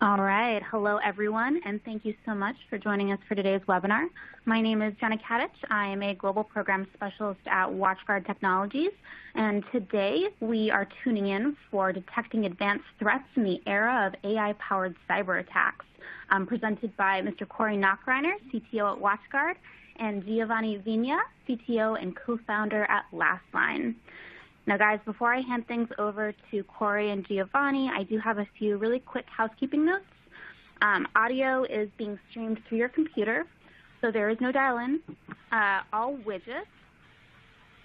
All right. Hello, everyone, and thank you so much for joining us for today's webinar. My name is Jenna Kadich. I am a Global Program Specialist at WatchGuard Technologies, and today we are tuning in for Detecting Advanced Threats in the Era of AI-Powered Cyber Attacks, presented by Mr. Corey Nachreiner, CTO at WatchGuard, and Giovanni Vigna, CTO and co-founder at Lastline. Now, guys, before I hand things over to Corey and Giovanni, I do have a few really quick housekeeping notes. Audio is being streamed through your computer, so there is no dial-in. All widgets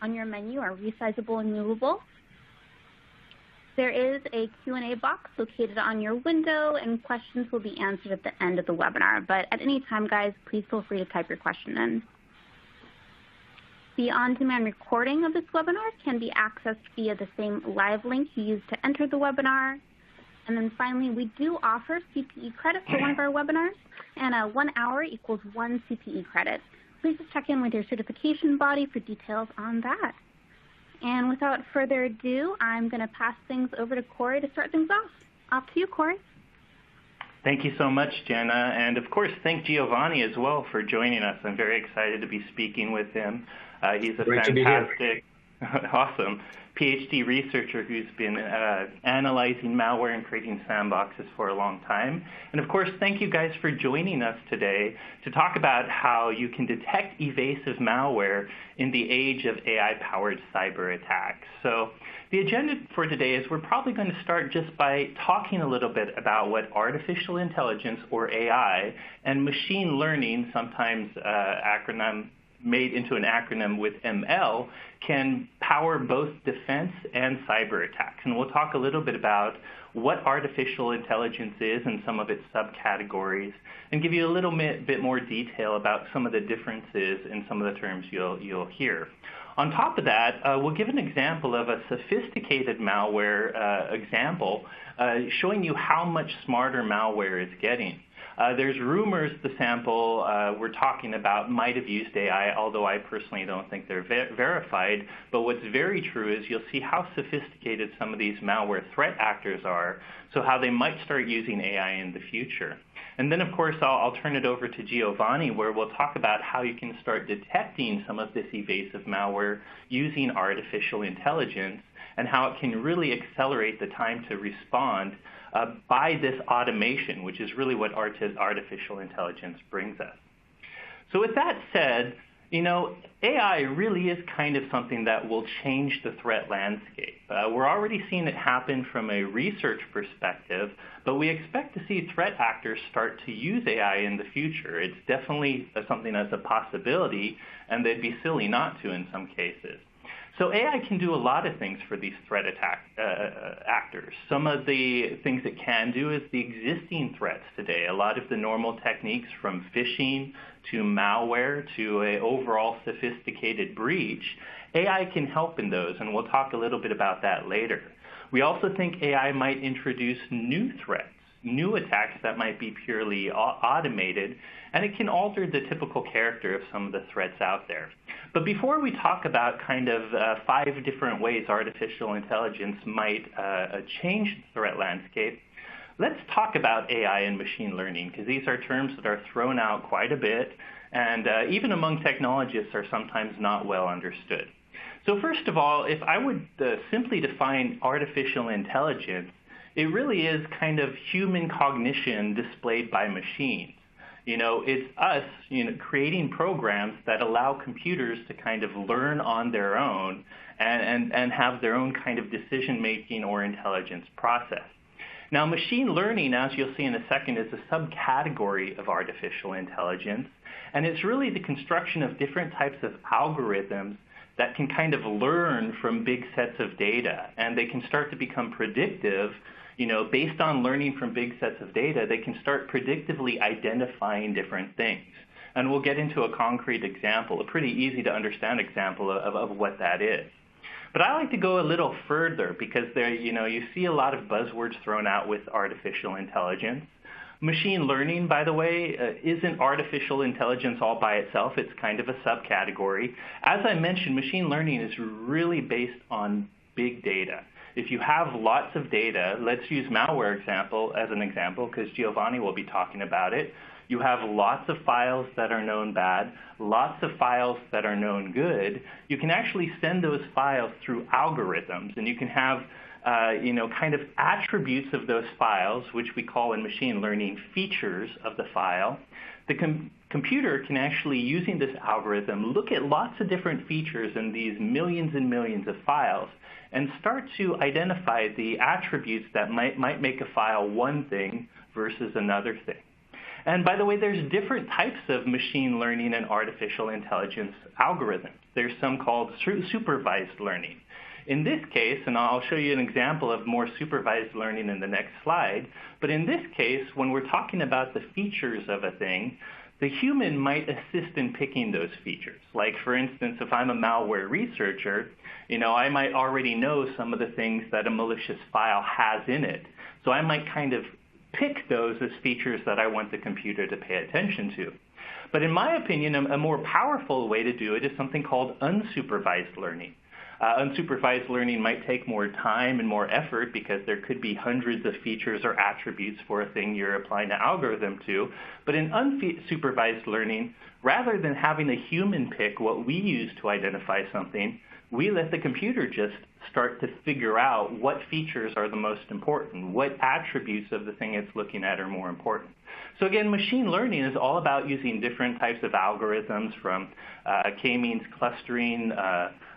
on your menu are resizable and movable. There is a Q&A box located on your window, and questions will be answered at the end of the webinar. But at any time, guys, please feel free to type your question in. The on-demand recording of this webinar can be accessed via the same live link you used to enter the webinar. And then finally, we do offer CPE credit for one of our webinars, and 1 hour equals 1 CPE credit. Please just check in with your certification body for details on that. And without further ado, I'm going to pass things over to Corey to start things off. Off to you, Corey. Thank you so much, Jenna. And of course, thank Giovanni as well for joining us. I'm very excited to be speaking with him. He's a fantastic, awesome PhD researcher who's been analyzing malware and creating sandboxes for a long time. And of course, thank you guys for joining us today to talk about how you can detect evasive malware in the age of AI-powered cyber attacks. So the agenda for today is we're probably going to start just by talking a little bit about what artificial intelligence, or AI, and machine learning, sometimes made into an acronym with ML, can power both defense and cyber attacks. And we'll talk a little bit about what artificial intelligence is and some of its subcategories, and give you a little bit more detail about some of the differences in some of the terms you'll hear. On top of that, we'll give an example of a sophisticated malware example showing you how much smarter malware is getting. There's rumors the sample we're talking about might have used AI, although I personally don't think they're verified. But what's very true is you'll see how sophisticated some of these malware threat actors are, so how they might start using AI in the future. And then, of course, I'll turn it over to Giovanni, where we'll talk about how you can start detecting some of this evasive malware using artificial intelligence, and how it can really accelerate the time to respond by this automation, which is really what artificial intelligence brings us. So with that said, AI really is kind of something that will change the threat landscape. We're already seeing it happen from a research perspective, but we expect to see threat actors start to use AI in the future. It's definitely something that's a possibility, and they'd be silly not to in some cases. So AI can do a lot of things for these threat actors. Some of the things it can do is the existing threats today. A lot of the normal techniques, from phishing to malware to an overall sophisticated breach, AI can help in those, and we'll talk a little bit about that later. We also think AI might introduce new threats, new attacks that might be purely automated, and it can alter the typical character of some of the threats out there. But before we talk about kind of 5 different ways artificial intelligence might change the threat landscape, let's talk about AI and machine learning, because these are terms that are thrown out quite a bit, and even among technologists are sometimes not well understood. So first of all, if I would simply define artificial intelligence, it really is kind of human cognition displayed by machines. It's us, creating programs that allow computers to kind of learn on their own and have their own kind of decision-making or intelligence process. Now, machine learning, as you'll see in a second, is a subcategory of artificial intelligence, and it's really the construction of different types of algorithms that can kind of learn from big sets of data, and they can start to become predictive. Based on learning from big sets of data, they can start predictively identifying different things. And we'll get into a concrete example, a pretty easy to understand example of what that is. But I like to go a little further, because there, you see a lot of buzzwords thrown out with artificial intelligence. Machine learning, by the way, isn't artificial intelligence all by itself. It's kind of a subcategory. As I mentioned, machine learning is really based on big data. If you have lots of data, let's use malware example as an example because Giovanni will be talking about it. You have lots of files that are known bad, lots of files that are known good. You can actually send those files through algorithms, and you can have kind of attributes of those files, which we call in machine learning features of the file. The computer can actually, using this algorithm, look at lots of different features in these millions and millions of files and start to identify the attributes that might make a file one thing versus another thing. And by the way, there's different types of machine learning and artificial intelligence algorithms. There's some called supervised learning. In this case, and I'll show you an example of more supervised learning in the next slide, but in this case, when we're talking about the features of a thing, the human might assist in picking those features. Like, for instance, if I'm a malware researcher, I might already know some of the things that a malicious file has in it. So I might kind of pick those as features that I want the computer to pay attention to. But in my opinion, a more powerful way to do it is something called unsupervised learning. Unsupervised learning might take more time and more effort because there could be hundreds of features or attributes for a thing you're applying an algorithm to. But in unsupervised learning, rather than having a human pick what we use to identify something, we let the computer just start to figure out what features are the most important, what attributes of the thing it's looking at are more important. So again, machine learning is all about using different types of algorithms from k-means clustering,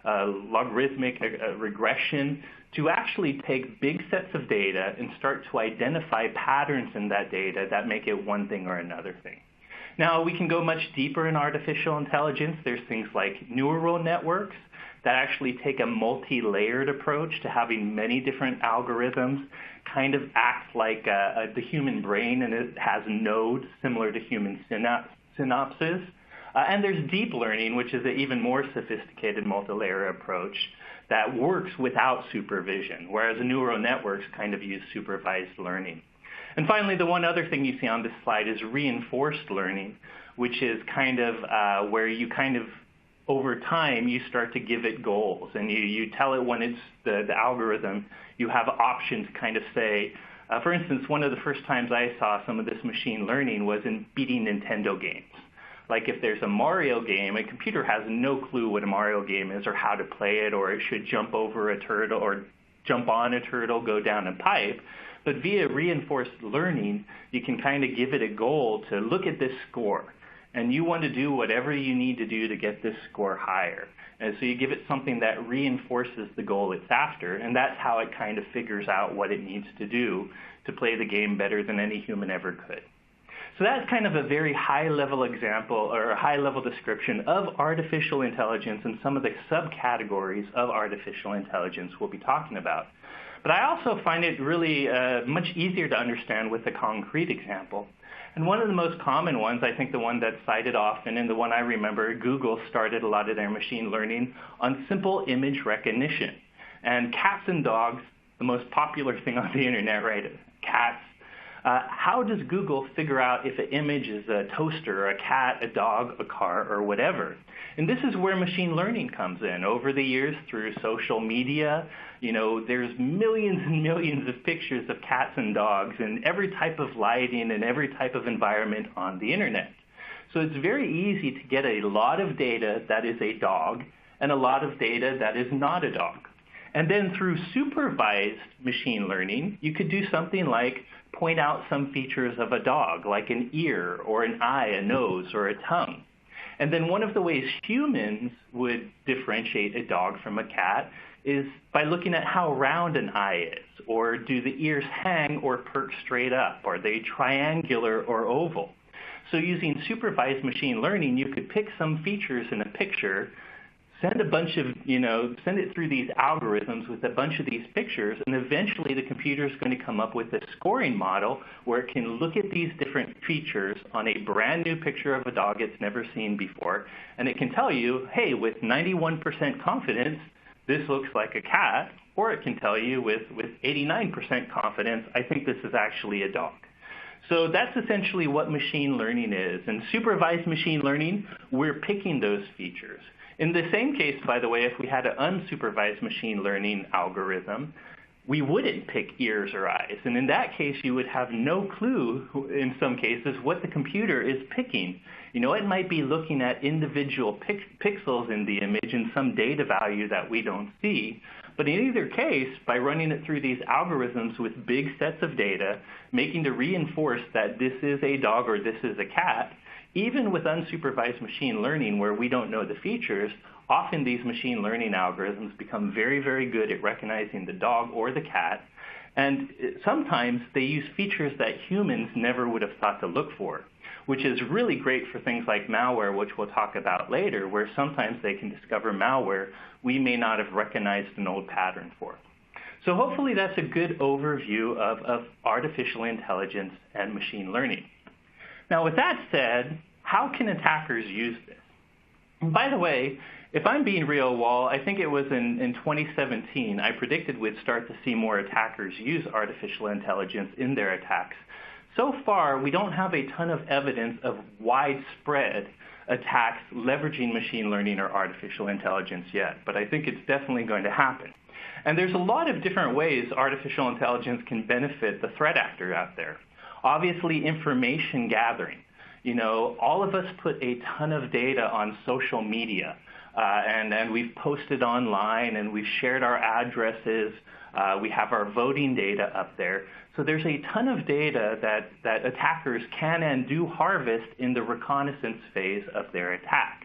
logarithmic regression, to actually take big sets of data and start to identify patterns in that data that make it one thing or another thing. Now, we can go much deeper in artificial intelligence. There's things like neural networks that actually take a multi-layered approach to having many different algorithms, kind of act like the human brain, and it has nodes similar to human synapses. And there's deep learning, which is an even more sophisticated multi-layer approach that works without supervision, whereas the neural networks kind of use supervised learning. And finally, the one other thing you see on this slide is reinforced learning, which is kind of where you kind of, over time, you start to give it goals, and you tell it when it's the algorithm, you have options kind of say, for instance, one of the first times I saw some of this machine learning was in beating Nintendo games. Like if there's a Mario game, a computer has no clue what a Mario game is or how to play it, or it should jump over a turtle or jump on a turtle, go down a pipe. But via reinforced learning, you can kind of give it a goal to look at this score. And you want to do whatever you need to do to get this score higher. And so you give it something that reinforces the goal it's after, and that's how it kind of figures out what it needs to do to play the game better than any human ever could. So that's kind of a very high-level example or a high-level description of artificial intelligence and some of the subcategories of artificial intelligence we'll be talking about. But I also find it really much easier to understand with a concrete example. And one of the most common ones, I think the one that's cited often and the one I remember, Google started a lot of their machine learning on simple image recognition. And cats and dogs, the most popular thing on the internet, right? Cats. How does Google figure out if an image is a toaster, a cat, a dog, a car, or whatever? And this is where machine learning comes in. Over the years, through social media, there's millions and millions of pictures of cats and dogs in every type of lighting and every type of environment on the internet. So it's very easy to get a lot of data that is a dog and a lot of data that is not a dog. And then through supervised machine learning, you could do something like point out some features of a dog, like an ear or an eye, a nose, or a tongue. And then one of the ways humans would differentiate a dog from a cat is by looking at how round an eye is, or do the ears hang or perk straight up? Are they triangular or oval? So using supervised machine learning, you could pick some features in a picture, send a bunch of, send it through these algorithms with a bunch of these pictures, and eventually the computer is going to come up with a scoring model where it can look at these different features on a brand new picture of a dog it's never seen before, and it can tell you, hey, with 91% confidence, this looks like a cat, or it can tell you with 89% confidence, I think this is actually a dog. So that's essentially what machine learning is. And supervised machine learning, we're picking those features. In the same case, by the way, if we had an unsupervised machine learning algorithm, we wouldn't pick ears or eyes. And in that case, you would have no clue, in some cases, what the computer is picking. It might be looking at individual pixels in the image and some data value that we don't see. But in either case, by running it through these algorithms with big sets of data, making to reinforce that this is a dog or this is a cat, even with unsupervised machine learning where we don't know the features, often these machine learning algorithms become very, very good at recognizing the dog or the cat. And sometimes they use features that humans never would have thought to look for, which is really great for things like malware, which we'll talk about later, where sometimes they can discover malware we may not have recognized an old pattern for. So hopefully that's a good overview of artificial intelligence and machine learning. Now, with that said, how can attackers use this? And by the way, if I'm being real, Wal, I think it was in 2017, I predicted we'd start to see more attackers use artificial intelligence in their attacks. So far, we don't have a ton of evidence of widespread attacks leveraging machine learning or artificial intelligence yet, but I think it's definitely going to happen. And there's a lot of different ways artificial intelligence can benefit the threat actor out there. Obviously, information gathering. All of us put a ton of data on social media, and we've posted online, and we've shared our addresses. We have our voting data up there. So there's a ton of data that attackers can and do harvest in the reconnaissance phase of their attack.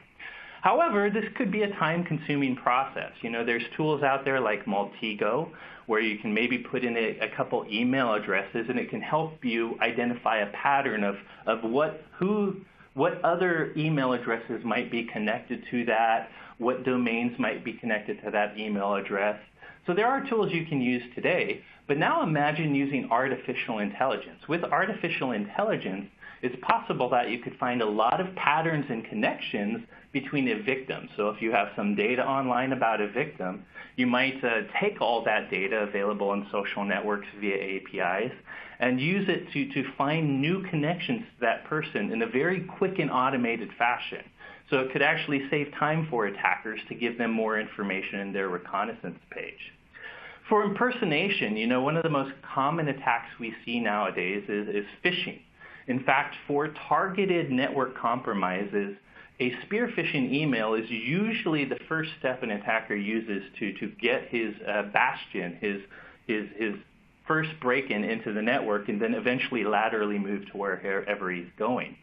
However, this could be a time-consuming process. There's tools out there like Maltego, where you can maybe put in a couple email addresses, and it can help you identify a pattern of what other email addresses might be connected to that, what domains might be connected to that email address. So there are tools you can use today, but now imagine using artificial intelligence. With artificial intelligence, it's possible that you could find a lot of patterns and connections between a victim. So if you have some data online about a victim, you might take all that data available on social networks via APIs and use it to find new connections to that person in a very quick and automated fashion. So it could actually save time for attackers to give them more information in their reconnaissance page. For impersonation, one of the most common attacks we see nowadays is phishing. In fact, for targeted network compromises, a spear phishing email is usually the first step an attacker uses to get his bastion, his first break-in into the network, and then eventually laterally move to wherever he's going.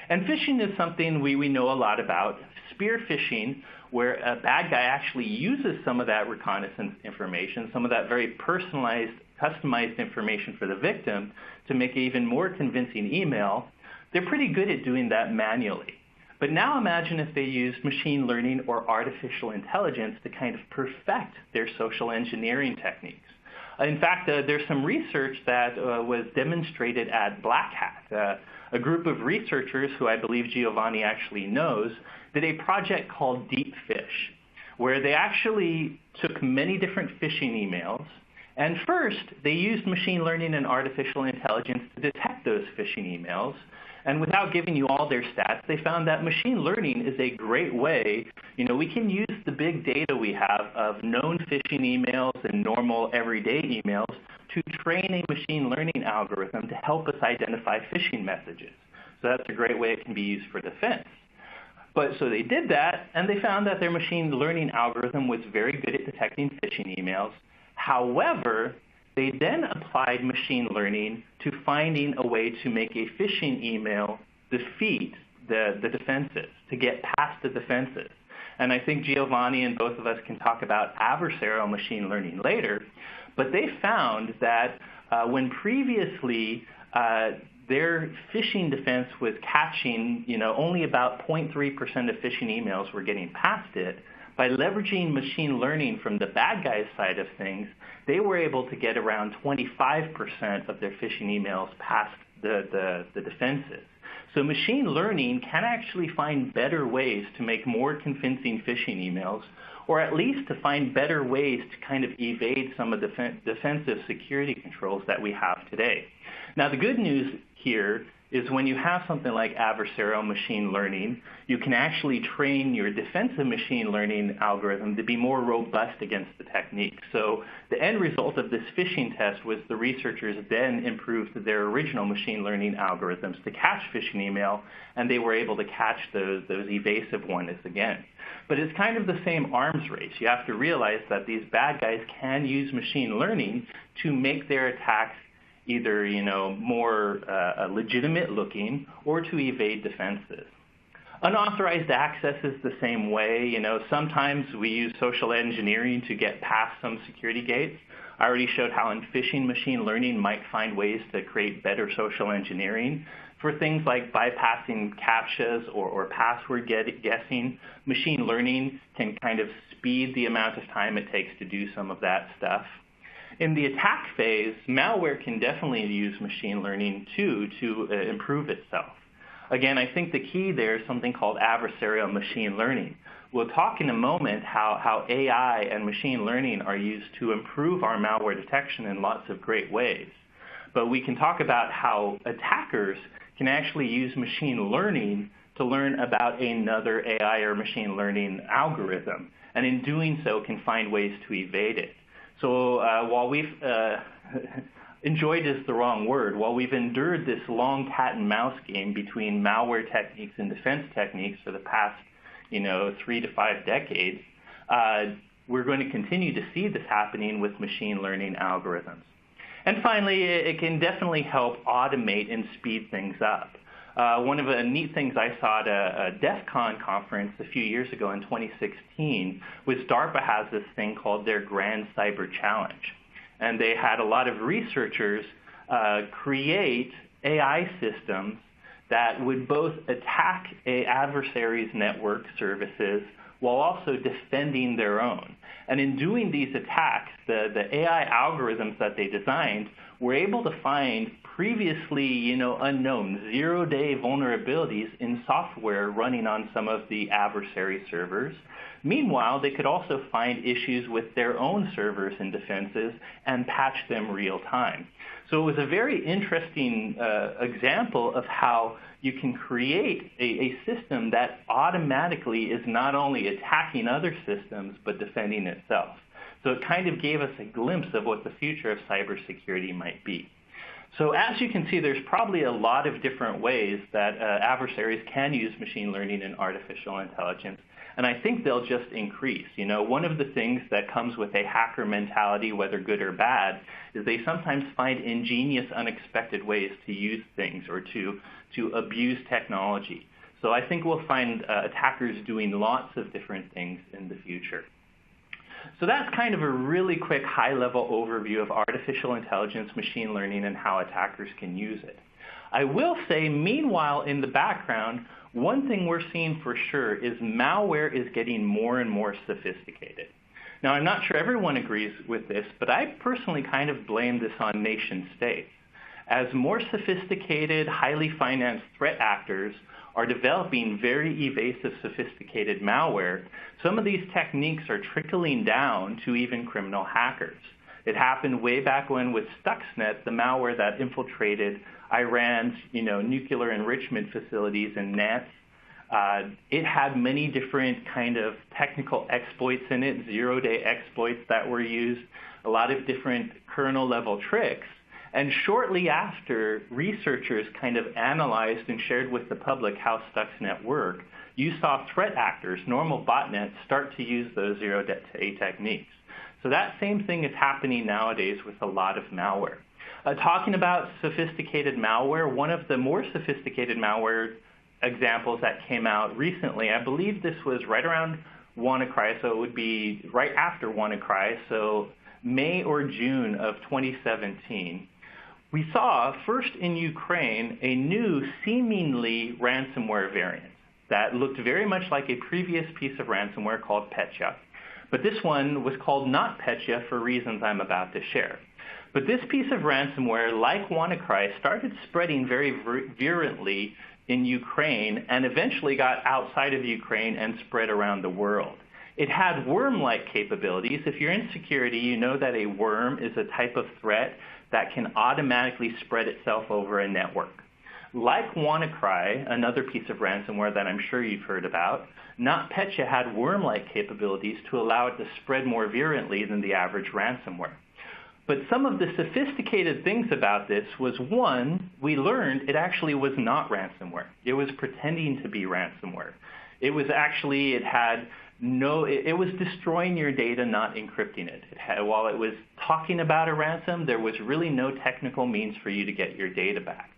And phishing is something we know a lot about. Spear phishing, where a bad guy actually uses some of that reconnaissance information, some of that very personalized, customized information for the victim to make an even more convincing email. They're pretty good at doing that manually. But now imagine if they used machine learning or artificial intelligence to kind of perfect their social engineering techniques. In fact, there's some research that was demonstrated at Black Hat. A group of researchers, who I believe Giovanni actually knows, did a project called Deep Fish, where they actually took many different phishing emails, and first they used machine learning and artificial intelligence to detect those phishing emails. And without giving you all their stats, they found that machine learning is a great way. We can use the big data we have of known phishing emails and normal everyday emails to train a machine learning algorithm to help us identify phishing messages. So that's a great way it can be used for defense. So they did that, and they found that their machine learning algorithm was very good at detecting phishing emails. However, they then applied machine learning to finding a way to make a phishing email defeat the defenses, to get past the defenses. And I think Giovanni and both of us can talk about adversarial machine learning later, but they found that when previously their phishing defense was catching, only about 0.3% of phishing emails were getting past it, by leveraging machine learning from the bad guy's side of things, they were able to get around 25% of their phishing emails past the defenses. So machine learning can actually find better ways to make more convincing phishing emails, or at least to find better ways to kind of evade some of the defensive security controls that we have today. Now, the good news here is when you have something like adversarial machine learning, you can actually train your defensive machine learning algorithm to be more robust against the technique. So the end result of this phishing test was the researchers then improved their original machine learning algorithms to catch phishing email, and they were able to catch those evasive ones again. But it's kind of the same arms race. You have to realize that these bad guys can use machine learning to make their attacks either more legitimate looking or to evade defenses. Unauthorized access is the same way. Sometimes we use social engineering to get past some security gates. I already showed how in phishing, machine learning might find ways to create better social engineering. For things like bypassing CAPTCHAs or password guessing, machine learning can kind of speed the amount of time it takes to do some of that stuff. In the attack phase, malware can definitely use machine learning too to improve itself. Again, I think the key there is something called adversarial machine learning. We'll talk in a moment how AI and machine learning are used to improve our malware detection in lots of great ways. But we can talk about how attackers can actually use machine learning to learn about another AI or machine learning algorithm, and in doing so can find ways to evade it. So while we've enjoyed is the wrong word, while we've endured this long cat and mouse game between malware techniques and defense techniques for the past 3 to 5 decades, we're going to continue to see this happening with machine learning algorithms. And finally, it can definitely help automate and speed things up. One of the neat things I saw at a DEF CON conference a few years ago in 2016 was DARPA has this thing called their Grand Cyber Challenge. And they had a lot of researchers create AI systems that would both attack an adversary's network services while also defending their own. And in doing these attacks, the AI algorithms that they designed were able to find previously unknown zero-day vulnerabilities in software running on some of the adversary servers. Meanwhile, they could also find issues with their own servers and defenses and patch them real time. So it was a very interesting example of how you can create a system that automatically is not only attacking other systems, but defending itself. So it kind of gave us a glimpse of what the future of cybersecurity might be. So as you can see, there's probably a lot of different ways that adversaries can use machine learning and artificial intelligence, and I think they'll just increase. One of the things that comes with a hacker mentality, whether good or bad, is they sometimes find ingenious, unexpected ways to use things or to abuse technology. So I think we'll find attackers doing lots of different things in the future. So that's kind of a really quick high-level overview of artificial intelligence, machine learning, and how attackers can use it. I will say, meanwhile, in the background, one thing we're seeing for sure is malware is getting more and more sophisticated. Now, I'm not sure everyone agrees with this, but I personally kind of blame this on nation states. As more sophisticated, highly financed threat actors are developing very evasive, sophisticated malware, some of these techniques are trickling down to even criminal hackers. It happened way back when with Stuxnet, the malware that infiltrated Iran's nuclear enrichment facilities and nets. It had many different kind of technical exploits in it, zero-day exploits that were used, a lot of different kernel-level tricks. And shortly after researchers kind of analyzed and shared with the public how Stuxnet worked, you saw threat actors, normal botnets, start to use those zero-day techniques. So that same thing is happening nowadays with a lot of malware. Talking about sophisticated malware, one of the more sophisticated malware examples that came out recently, I believe this was right around WannaCry, so it would be right after WannaCry, so May or June of 2017. We saw first in Ukraine a new seemingly ransomware variant that looked very much like a previous piece of ransomware called Petya. But this one was called not Petya for reasons I'm about to share. But this piece of ransomware, like WannaCry, started spreading very virulently in Ukraine and eventually got outside of Ukraine and spread around the world. It had worm-like capabilities. If you're in security, you know that a worm is a type of threat that can automatically spread itself over a network. Like WannaCry, another piece of ransomware that I'm sure you've heard about, NotPetya had worm-like capabilities to allow it to spread more virulently than the average ransomware. But some of the sophisticated things about this was, one, we learned it actually was not ransomware. It was pretending to be ransomware. It was actually, it was destroying your data, not encrypting it. While it was talking about a ransom, there was really no technical means for you to get your data back.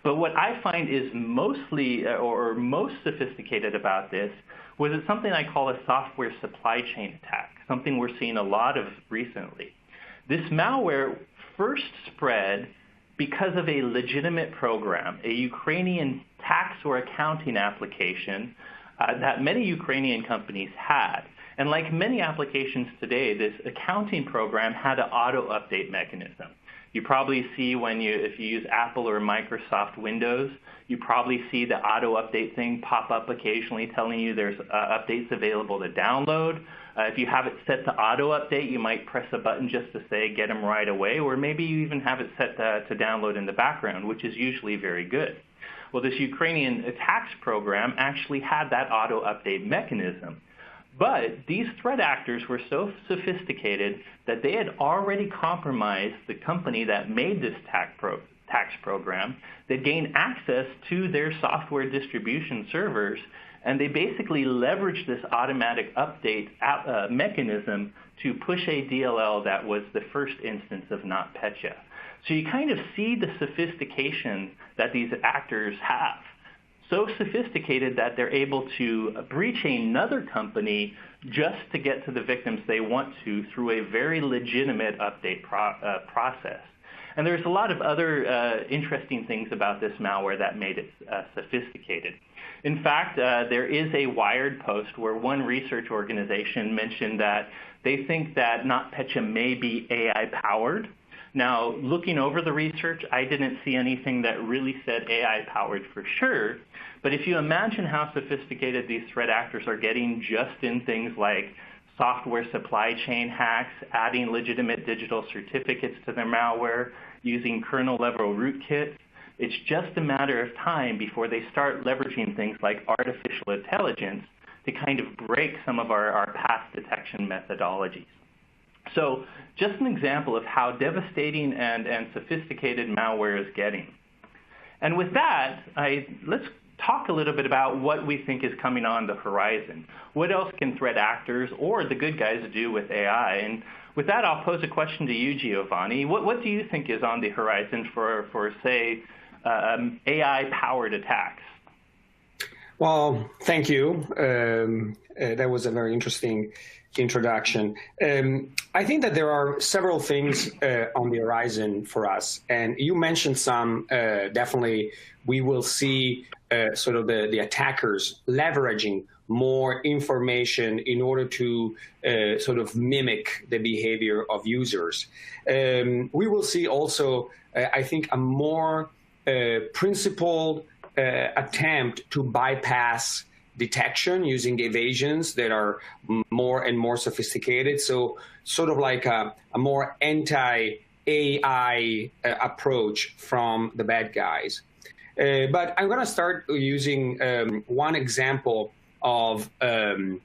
But what I find is mostly or most sophisticated about this was it's something I call a software supply chain attack, something we're seeing a lot of recently. This malware first spread because of a legitimate program, a Ukrainian tax or accounting application that many Ukrainian companies had. And like many applications today, this accounting program had an auto-update mechanism. You probably see if you use Apple or Microsoft Windows, you probably see the auto-update thing pop up occasionally telling you there's updates available to download. If you have it set to auto-update, you might press a button just to say get them right away, or maybe you even have it set to download in the background, which is usually very good. Well, this Ukrainian tax program actually had that auto-update mechanism. But these threat actors were so sophisticated that they had already compromised the company that made this tax program. They gained access to their software distribution servers, and they basically leveraged this automatic update mechanism to push a DLL that was the first instance of NotPetya. So you kind of see the sophistication that these actors have. So sophisticated that they're able to breach another company just to get to the victims they want to through a very legitimate update process. And there's a lot of other interesting things about this malware that made it sophisticated. In fact, there is a Wired post where one research organization mentioned that they think that NotPetya may be AI-powered. Now, looking over the research, I didn't see anything that really said AI-powered for sure. But if you imagine how sophisticated these threat actors are getting just in things like software supply chain hacks, adding legitimate digital certificates to their malware, using kernel-level rootkits, it's just a matter of time before they start leveraging things like artificial intelligence to kind of break some of our past detection methodologies. So just an example of how devastating and sophisticated malware is getting. And with that, let's talk a little bit about what we think is coming on the horizon. What else can threat actors or the good guys do with AI? And with that, I'll pose a question to you, Giovanni. What do you think is on the horizon for say, AI-powered attacks? Well, thank you. That was a very interesting introduction. I think that there are several things on the horizon for us. And you mentioned some, definitely we will see sort of the attackers leveraging more information in order to sort of mimic the behavior of users. We will see also, I think, a more principled attempt to bypass detection using evasions that are more and more sophisticated. So sort of like a more anti-AI approach from the bad guys. But I'm going to start using one example of a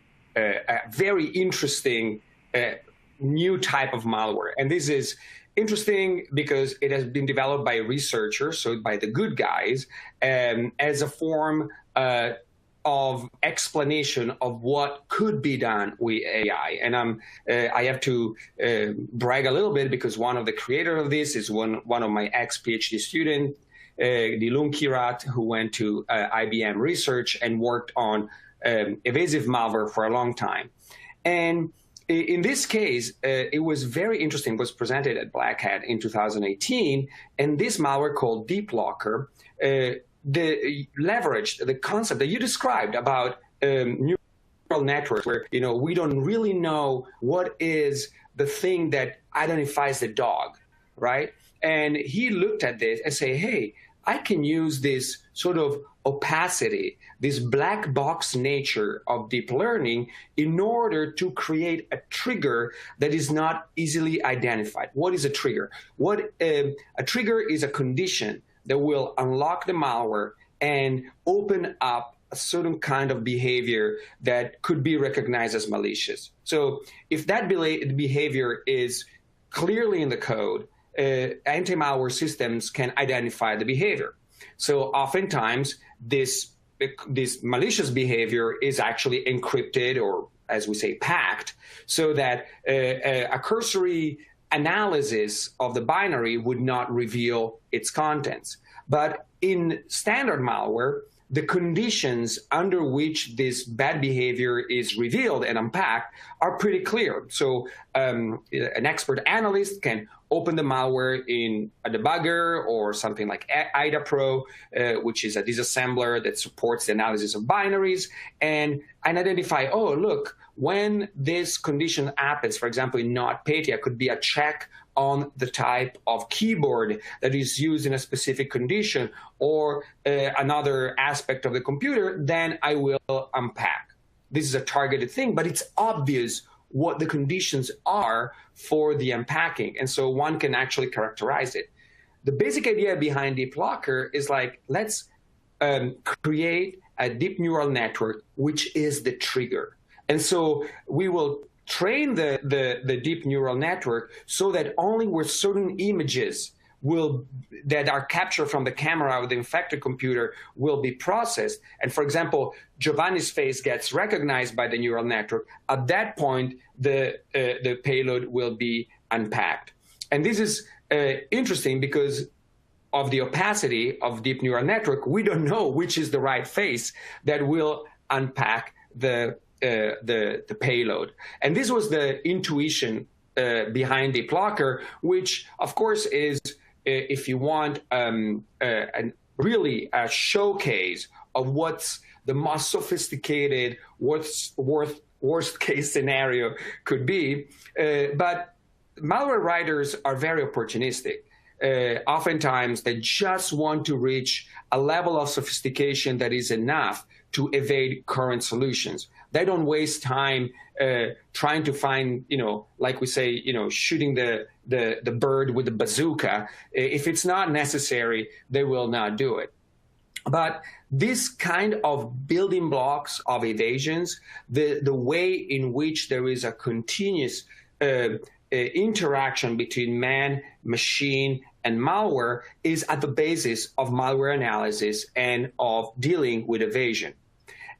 very interesting new type of malware. And this is interesting because it has been developed by researchers, so by the good guys, as a form of explanation of what could be done with AI. And I have to brag a little bit because one of the creators of this is one of my ex-PhD students, Dilun Kirat, who went to IBM Research and worked on evasive malware for a long time. And in this case, it was very interesting. It was presented at Black Hat in 2018, and this malware called DeepLocker leveraged the concept that you described about neural networks, where we don't really know what is the thing that identifies the dog, right? And he looked at this and said, hey, I can use this sort of opacity, this black box nature of deep learning in order to create a trigger that is not easily identified. What is a trigger? A trigger is a condition that will unlock the malware and open up a certain kind of behavior that could be recognized as malicious. So if that behavior is clearly in the code, anti-malware systems can identify the behavior. So oftentimes this malicious behavior is actually encrypted, or as we say, packed, so that a cursory analysis of the binary would not reveal its contents. But in standard malware, the conditions under which this bad behavior is revealed and unpacked are pretty clear. So an expert analyst can open the malware in a debugger or something like IDA-Pro, which is a disassembler that supports the analysis of binaries, and identify, oh, look, when this condition happens, for example, in NotPetya, could be a check on the type of keyboard that is used in a specific condition or another aspect of the computer, then I will unpack. This is a targeted thing, but it's obvious what the conditions are for the unpacking. And so one can actually characterize it. The basic idea behind Deep Locker is like, let's create a deep neural network, which is the trigger. And so we will train the deep neural network so that only where certain images that are captured from the camera of the infected computer will be processed. And for example, Giovanni's face gets recognized by the neural network. At that point, the payload will be unpacked. And this is interesting because of the opacity of deep neural network. We don't know which is the right face that will unpack the payload. And this was the intuition behind Deep Locker, which of course is, if you want, really a showcase of what's the most sophisticated, worst case scenario could be. But malware writers are very opportunistic. Oftentimes, they just want to reach a level of sophistication that is enough to evade current solutions. They don't waste time trying to find, like we say, shooting the bird with the bazooka. If it's not necessary, they will not do it. But this kind of building blocks of evasions, the way in which there is a continuous interaction between man, machine, and malware is at the basis of malware analysis and of dealing with evasion.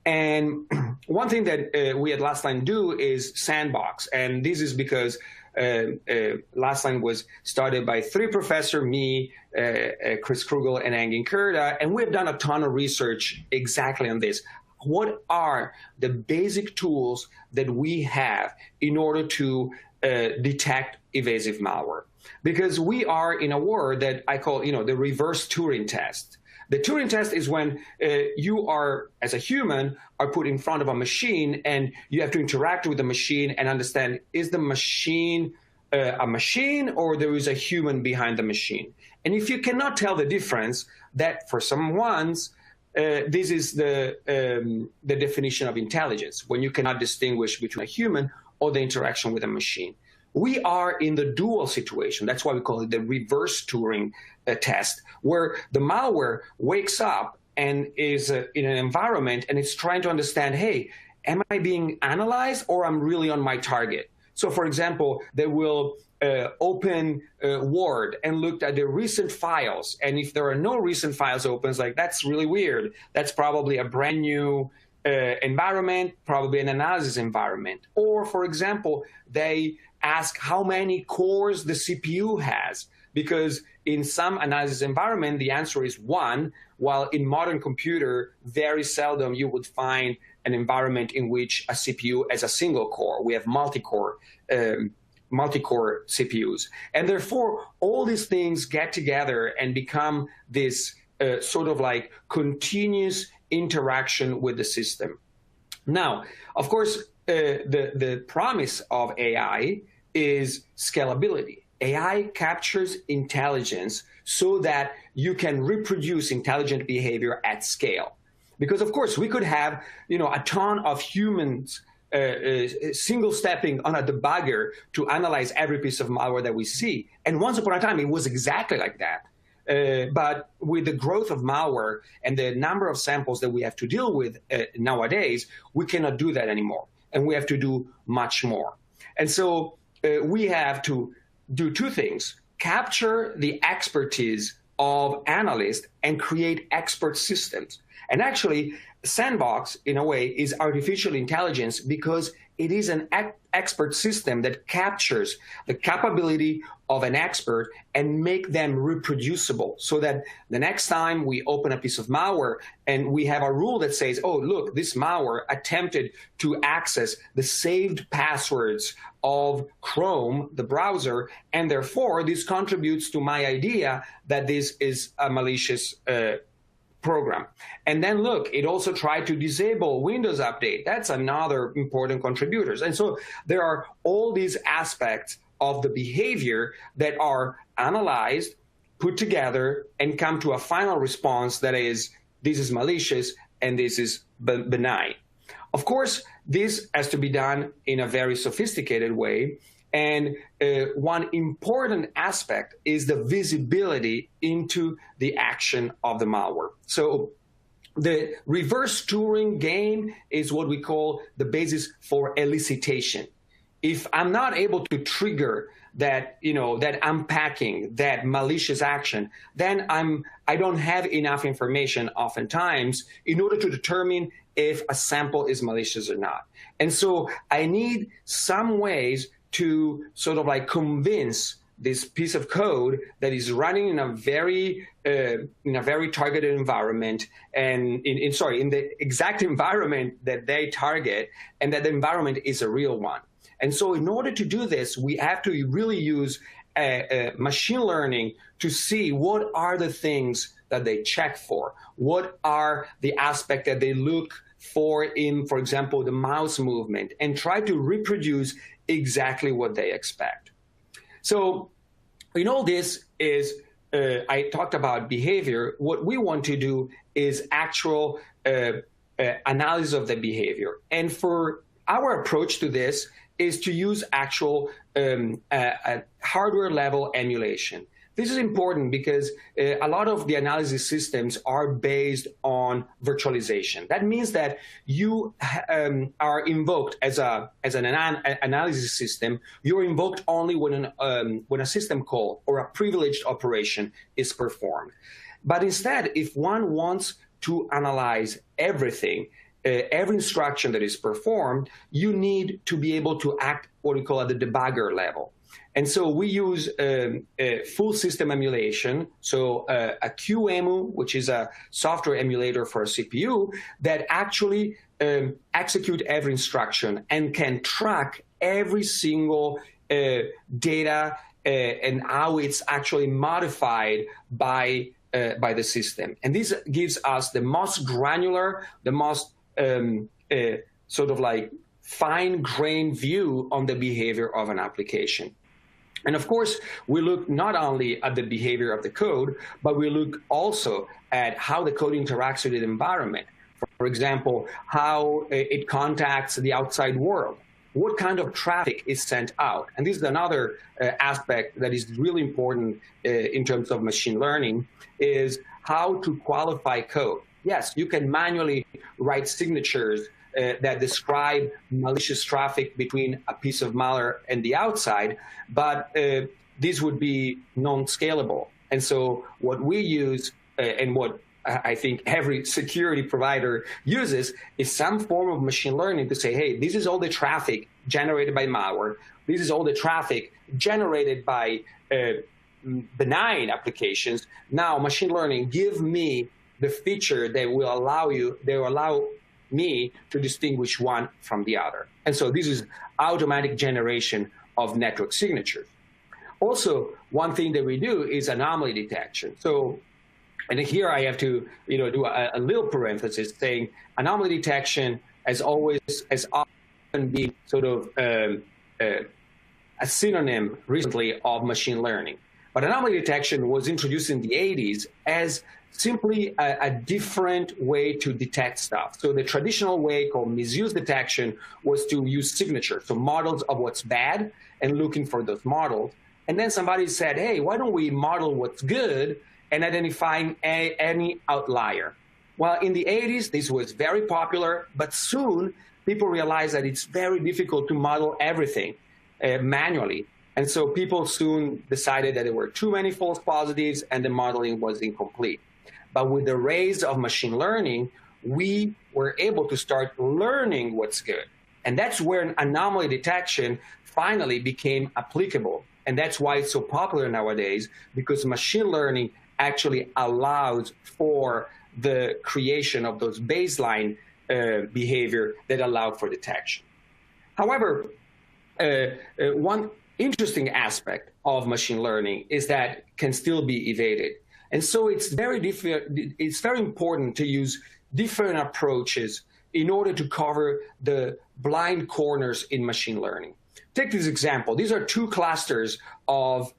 And one thing that we at Lastline do is sandbox. And this is because Lastline was started by three professors, me, Chris Krugel, and Engin Kurda. And we've done a ton of research exactly on this. What are the basic tools that we have in order to detect evasive malware? Because we are in a war that I call, the reverse Turing test. The Turing test is when you are, as a human, are put in front of a machine and you have to interact with the machine and understand, is the machine a machine or there is a human behind the machine? And if you cannot tell the difference, that for some ones, this is the definition of intelligence, when you cannot distinguish between a human or the interaction with a machine. We are in the dual situation. That's why we call it the reverse Turing test, where the malware wakes up and is in an environment and it's trying to understand, hey, am I being analyzed or I'm really on my target? So for example, they will open Word and look at the recent files. And if there are no recent files open, it's like, that's really weird. That's probably a brand new environment, probably an analysis environment. Or for example, they ask how many cores the CPU has, because in some analysis environment, the answer is 1, while in modern computer, very seldom you would find an environment in which a CPU has a single core. We have multi-core CPUs. And therefore, all these things get together and become this sort of like continuous interaction with the system. Now, of course, the promise of AI is scalability. AI captures intelligence so that you can reproduce intelligent behavior at scale. Because of course we could have, a ton of humans single stepping on a debugger to analyze every piece of malware that we see. And once upon a time, it was exactly like that. But with the growth of malware and the number of samples that we have to deal with nowadays, we cannot do that anymore. And we have to do much more. And so we have to do two things: capture the expertise of analysts and create expert systems. And actually, Sandbox, in a way, is artificial intelligence because it is an expert system that captures the capability of an expert and make them reproducible, so that the next time we open a piece of malware and we have a rule that says, oh, look, this malware attempted to access the saved passwords of Chrome, the browser, and therefore this contributes to my idea that this is a malicious program. And then look, it also tried to disable Windows Update. That's another important contributor. And so there are all these aspects of the behavior that are analyzed, put together, and come to a final response that is, this is malicious and this is benign. Of course, this has to be done in a very sophisticated way. And one important aspect is the visibility into the action of the malware. So the reverse Turing game is what we call the basis for elicitation. If I'm not able to trigger that, that unpacking, that malicious action, then I don't have enough information oftentimes in order to determine if a sample is malicious or not. And so I need some ways to sort of like convince this piece of code that is running in a very targeted environment, and in the exact environment that they target, and that the environment is a real one. And so in order to do this, we have to really use machine learning to see what are the things that they check for, what are the aspects that they look for in, for example, the mouse movement, and try to reproduce exactly what they expect. So in all this is, I talked about behavior. What we want to do is actual analysis of the behavior. And for our approach to this is to use actual hardware level emulation. This is important because a lot of the analysis systems are based on virtualization. That means that you are invoked as an analysis system. You're invoked only when a system call or a privileged operation is performed. But instead, if one wants to analyze everything, every instruction that is performed, you need to be able to act what we call at the debugger level. And so we use full system emulation, so a QEMU, which is a software emulator for a CPU, that actually execute every instruction and can track every single data and how it's actually modified by the system. And this gives us the most granular, the most sort of like fine-grained view on the behavior of an application. And of course, we look not only at the behavior of the code, but we look also at how the code interacts with the environment. For example, how it contacts the outside world. What kind of traffic is sent out? And this is another aspect that is really important in terms of machine learning, is how to qualify code. Yes, you can manually write signatures that describe malicious traffic between a piece of malware and the outside, but this would be non-scalable. And so what we use, and what I think every security provider uses, is some form of machine learning to say, hey, this is all the traffic generated by malware. This is all the traffic generated by benign applications. Now, machine learning, give me the feature that will allow me to distinguish one from the other. And so this is automatic generation of network signatures. Also, one thing that we do is anomaly detection. So, and here I have to do a little parenthesis saying anomaly detection has often been sort of a synonym recently of machine learning. But anomaly detection was introduced in the 80s as simply a different way to detect stuff. So the traditional way, called misuse detection, was to use signatures, so models of what's bad and looking for those models. And then somebody said, hey, why don't we model what's good and identifying any outlier. Well, in the 80s, this was very popular, but soon people realized that it's very difficult to model everything manually. And so people soon decided that there were too many false positives and the modeling was incomplete. But with the rise of machine learning, we were able to start learning what's good. And that's where anomaly detection finally became applicable. And that's why it's so popular nowadays, because machine learning actually allows for the creation of those baseline behavior that allow for detection. However, one interesting aspect of machine learning is that can still be evaded. And so it's very important to use different approaches in order to cover the blind corners in machine learning. Take this example. These are two clusters of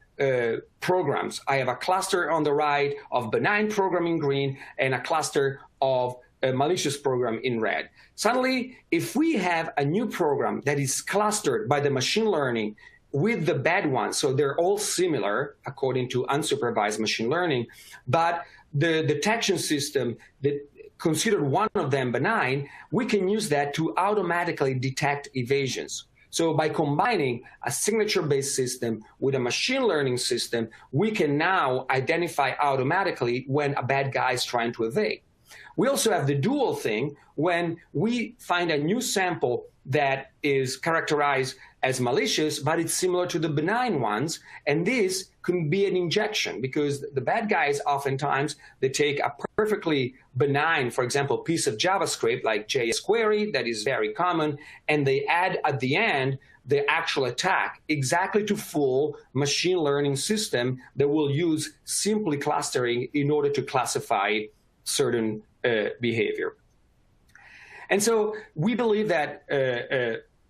programs. I have a cluster on the right of benign program in green and a cluster of a malicious program in red. Suddenly, if we have a new program that is clustered by the machine learning with the bad ones, so they're all similar according to unsupervised machine learning, but the detection system that considered one of them benign, we can use that to automatically detect evasions. So by combining a signature-based system with a machine learning system, we can now identify automatically when a bad guy is trying to evade. We also have the dual thing when we find a new sample that is characterized as malicious, but it's similar to the benign ones. And this can be an injection because the bad guys oftentimes, they take a perfectly benign, for example, piece of JavaScript like JS query that is very common, and they add at the end the actual attack exactly to fool machine learning system that will use simply clustering in order to classify certain behavior. And so we believe that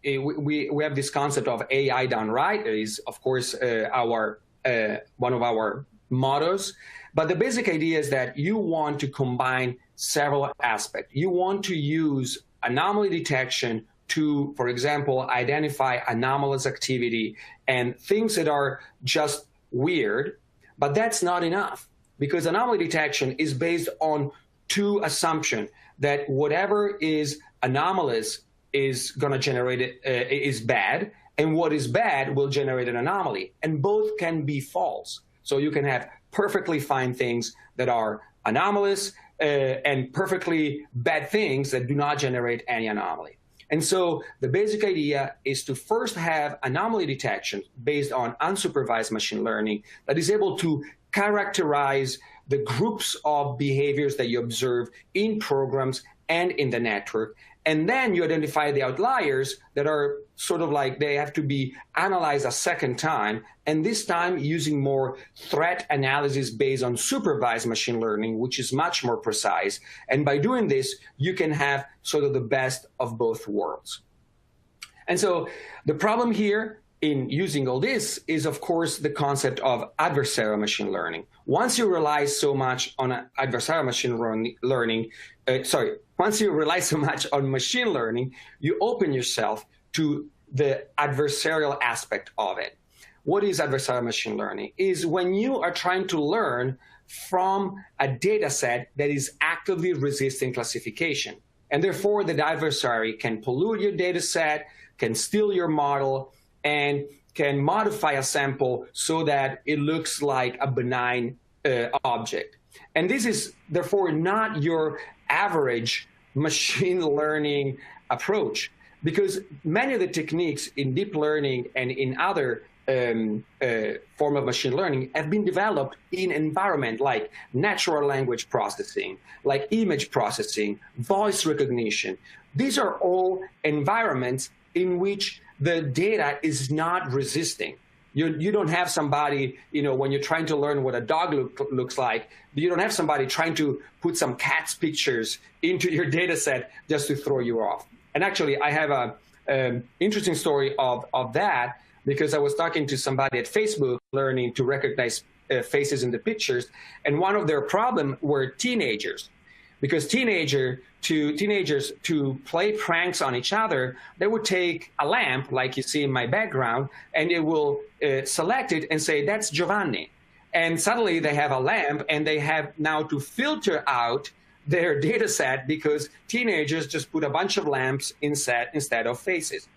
we have this concept of AI done right. It is, of course, one of our mottos. But the basic idea is that you want to combine several aspects. You want to use anomaly detection to, for example, identify anomalous activity and things that are just weird. But that's not enough, because anomaly detection is based on two assumptions: that whatever is anomalous is going to generate is bad, and what is bad will generate an anomaly. And both can be false. So you can have perfectly fine things that are anomalous and perfectly bad things that do not generate any anomaly. And so the basic idea is to first have anomaly detection based on unsupervised machine learning that is able to characterize the groups of behaviors that you observe in programs and in the network. And then you identify the outliers that are sort of like they have to be analyzed a second time, and this time using more threat analysis based on supervised machine learning, which is much more precise. And by doing this, you can have sort of the best of both worlds. And so the problem here in using all this is, of course, the concept of adversarial machine learning. Once you rely so much on adversarial machine learning, once you rely so much on machine learning, you open yourself to the adversarial aspect of it. What is adversarial machine learning? Is when you are trying to learn from a data set that is actively resisting classification. And therefore, the adversary can pollute your data set, can steal your model, and can modify a sample so that it looks like a benign object. And this is, therefore, not your average machine learning approach, because many of the techniques in deep learning and in other form of machine learning have been developed in environment like natural language processing, like image processing, voice recognition. These are all environments in which the data is not resisting. You don't have somebody, when you're trying to learn what a dog looks like, you don't have somebody trying to put some cat's pictures into your data set just to throw you off. And actually, I have an interesting story of that, because I was talking to somebody at Facebook learning to recognize faces in the pictures, and one of their problems were teenagers. Because teenagers to play pranks on each other, they would take a lamp, like you see in my background, and they will select it and say, that's Giovanni. And suddenly they have a lamp, and they have now to filter out their data set because teenagers just put a bunch of lamps instead of faces.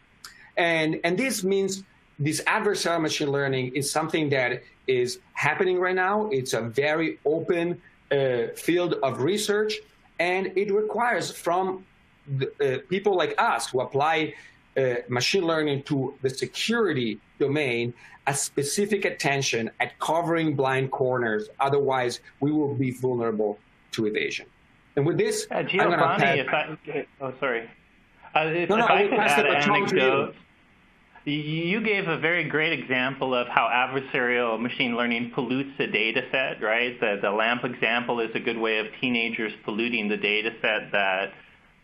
And this means this adversarial machine learning is something that is happening right now. It's a very open field of research, and it requires from people like us who apply machine learning to the security domain a specific attention at covering blind corners. Otherwise, we will be vulnerable to evasion. And with this, Giovanni, if I could add an anecdote. You gave a very great example of how adversarial machine learning pollutes a data set, right? The lamp example is a good way of teenagers polluting the data set that,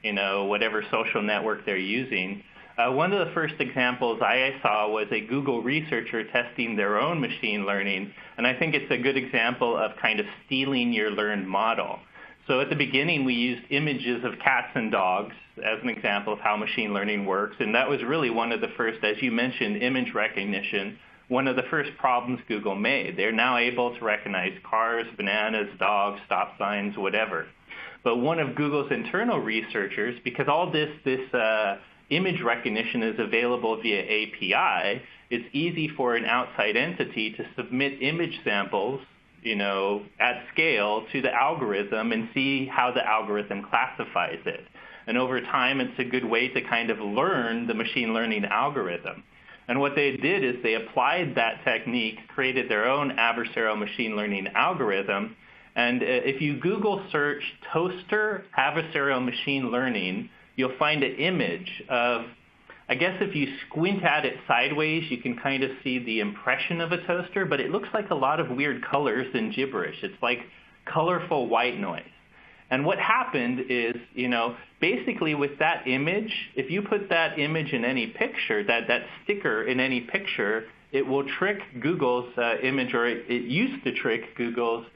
whatever social network they're using. One of the first examples I saw was a Google researcher testing their own machine learning, and I think it's a good example of kind of stealing your learned model. So at the beginning, we used images of cats and dogs as an example of how machine learning works, and that was really one of the first, as you mentioned, image recognition, one of the first problems Google made. They're now able to recognize cars, bananas, dogs, stop signs, whatever. But one of Google's internal researchers, because all this image recognition is available via API, it's easy for an outside entity to submit image samples at scale to the algorithm and see how the algorithm classifies it. And over time, it's a good way to kind of learn the machine learning algorithm. And what they did is they applied that technique, created their own adversarial machine learning algorithm. And if you Google search toaster adversarial machine learning, you'll find an image of, I guess if you squint at it sideways, you can kind of see the impression of a toaster, but it looks like a lot of weird colors and gibberish. It's like colorful white noise. And what happened is, basically with that image, if you put that image in any picture, that sticker in any picture, it will trick Google's image, or it used to trick Google's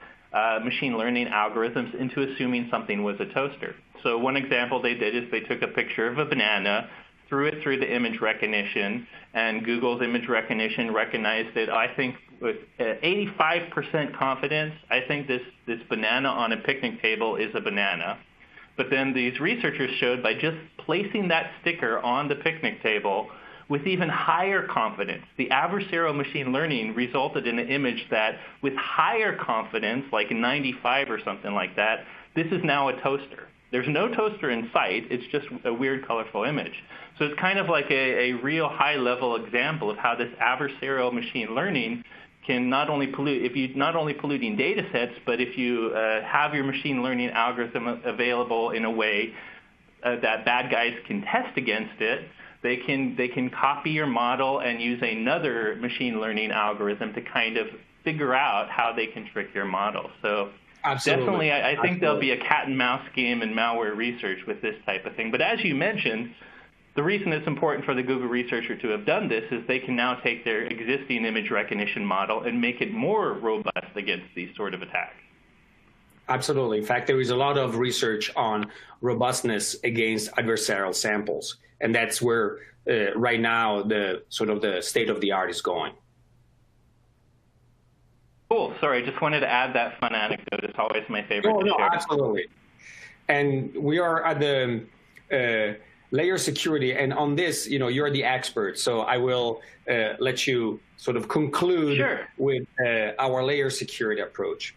machine learning algorithms into assuming something was a toaster. So one example they did is they took a picture of a banana, threw it through the image recognition, and Google's image recognition recognized it, I think, with 85% confidence. I think this banana on a picnic table is a banana. But then these researchers showed by just placing that sticker on the picnic table with even higher confidence, the adversarial machine learning resulted in an image that with higher confidence, like 95 or something like that, this is now a toaster. There's no toaster in sight. It's just a weird, colorful image. So it's kind of like a real high-level example of how this adversarial machine learning can not only pollute, if you're not only polluting data sets, but if you have your machine learning algorithm available in a way that bad guys can test against it, they can copy your model and use another machine learning algorithm to kind of figure out how they can trick your model. So definitely, I think there'll be a cat and mouse game in malware research with this type of thing. But as you mentioned, the reason it's important for the Google researcher to have done this is they can now take their existing image recognition model and make it more robust against these sort of attacks. Absolutely. In fact, there is a lot of research on robustness against adversarial samples. And that's where right now the state of the art is going. Cool. Sorry, I just wanted to add that fun anecdote. It's always my favorite to share. Absolutely. And we are at the layer security, and on this, you're the expert. So I will let you sort of conclude with our layer security approach.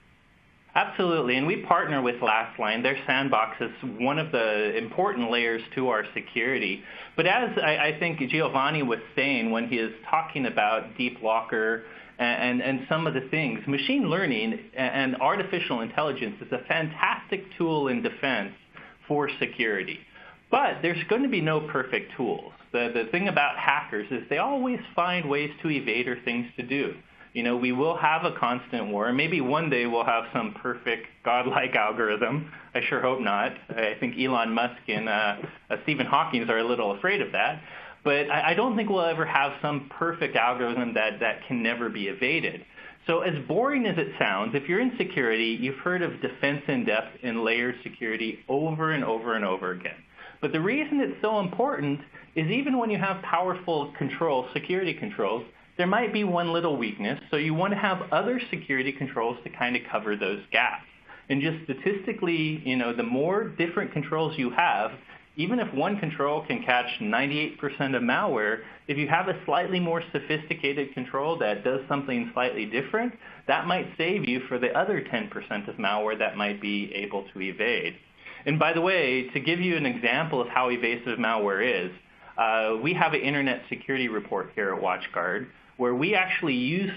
Absolutely, and we partner with Lastline. Their sandbox is one of the important layers to our security. But as I think Giovanni was saying when he is talking about Deep Locker and some of the things, machine learning and artificial intelligence is a fantastic tool in defense for security. But there's going to be no perfect tools. The thing about hackers is they always find ways to evade or things to do. We will have a constant war. Maybe one day we'll have some perfect godlike algorithm. I sure hope not. I think Elon Musk and Stephen Hawking are a little afraid of that. But I don't think we'll ever have some perfect algorithm that can never be evaded. So as boring as it sounds, if you're in security, you've heard of defense in depth and layered security over and over and over again. But the reason it's so important is even when you have powerful controls, security controls, there might be one little weakness, so you want to have other security controls to kind of cover those gaps. And just statistically, the more different controls you have, even if one control can catch 98% of malware, if you have a slightly more sophisticated control that does something slightly different, that might save you for the other 10% of malware that might be able to evade. And by the way, to give you an example of how evasive malware is, we have an internet security report here at WatchGuard where we actually use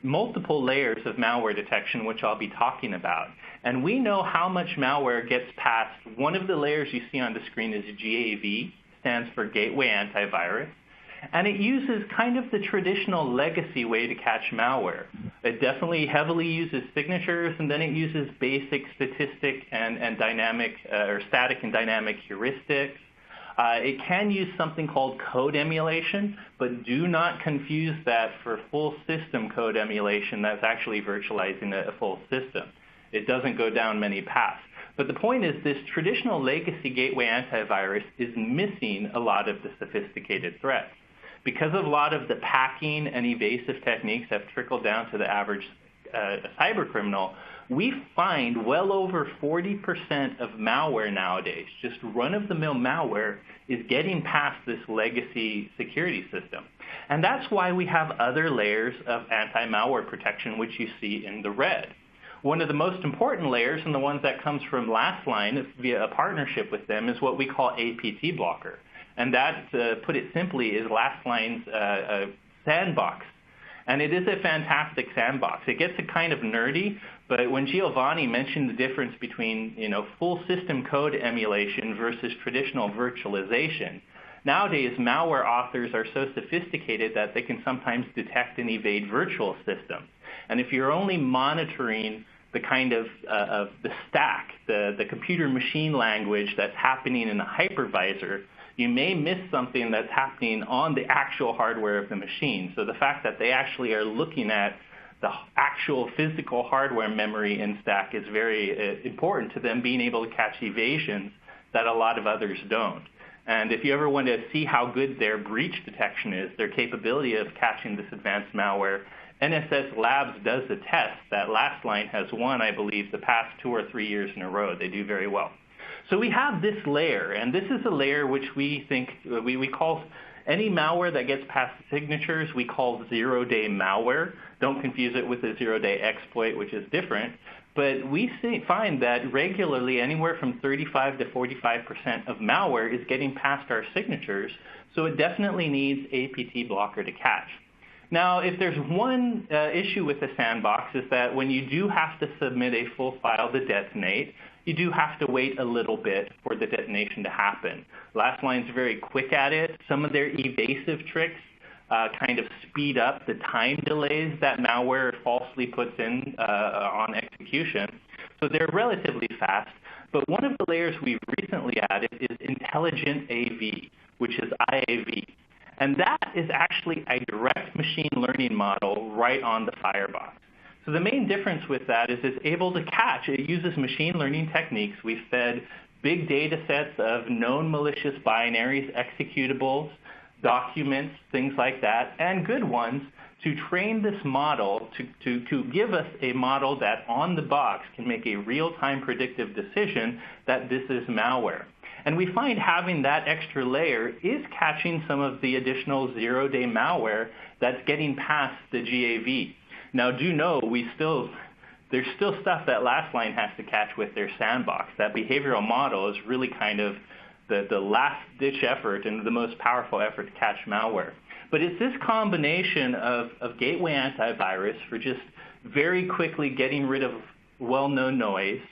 multiple layers of malware detection, which I'll be talking about. And we know how much malware gets past. One of the layers you see on the screen is GAV, stands for Gateway Antivirus. And it uses kind of the traditional legacy way to catch malware. It definitely heavily uses signatures, and then it uses basic static and dynamic heuristics. It can use something called code emulation, but do not confuse that for full system code emulation. That's actually virtualizing a full system. It doesn't go down many paths. But the point is this traditional legacy gateway antivirus is missing a lot of the sophisticated threats. Because of a lot of the packing and evasive techniques have trickled down to the average cyber criminal, we find well over 40% of malware nowadays, just run-of-the-mill malware, is getting past this legacy security system. And that's why we have other layers of anti-malware protection, which you see in the red. One of the most important layers, and the ones that comes from Lastline via a partnership with them, is what we call APT blocker. And that, put it simply, is Lastline's sandbox. And it is a fantastic sandbox. It gets kind of nerdy, but when Giovanni mentioned the difference between full system code emulation versus traditional virtualization, nowadays malware authors are so sophisticated that they can sometimes detect and evade virtual systems. And if you're only monitoring the kind of the stack, the computer machine language that's happening in a hypervisor, you may miss something that's happening on the actual hardware of the machine. So the fact that they actually are looking at the actual physical hardware memory in stack is very important to them being able to catch evasions that a lot of others don't. And if you ever want to see how good their breach detection is, their capability of catching this advanced malware, NSS Labs does a test that Lastline has won, I believe, the past 2 or 3 years in a row. They do very well. So we have this layer, and this is a layer which we think, we call any malware that gets past signatures, we call zero-day malware. Don't confuse it with a zero-day exploit, which is different. But we find that regularly anywhere from 35 to 45% of malware is getting past our signatures, so it definitely needs APT blocker to catch. Now, if there's one issue with the sandbox is that when you do have to submit a full file to detonate, you do have to wait a little bit for the detonation to happen. Lastline's very quick at it. Some of their evasive tricks kind of speed up the time delays that malware falsely puts in on execution. So they're relatively fast. But one of the layers we've recently added is intelligent AV, which is IAV. And that is actually a direct machine learning model right on the firebox. So the main difference with that is it's able to catch. It uses machine learning techniques. We've fed big data sets of known malicious binaries, executables, documents, things like that, and good ones to train this model to give us a model that on the box can make a real-time predictive decision that this is malware. And we find having that extra layer is catching some of the additional zero-day malware that's getting past the GAV. Now, do know there's still stuff that Lastline has to catch with their sandbox. That behavioral model is really kind of the last-ditch effort and the most powerful effort to catch malware. But it's this combination of gateway antivirus for just very quickly getting rid of well-known noise,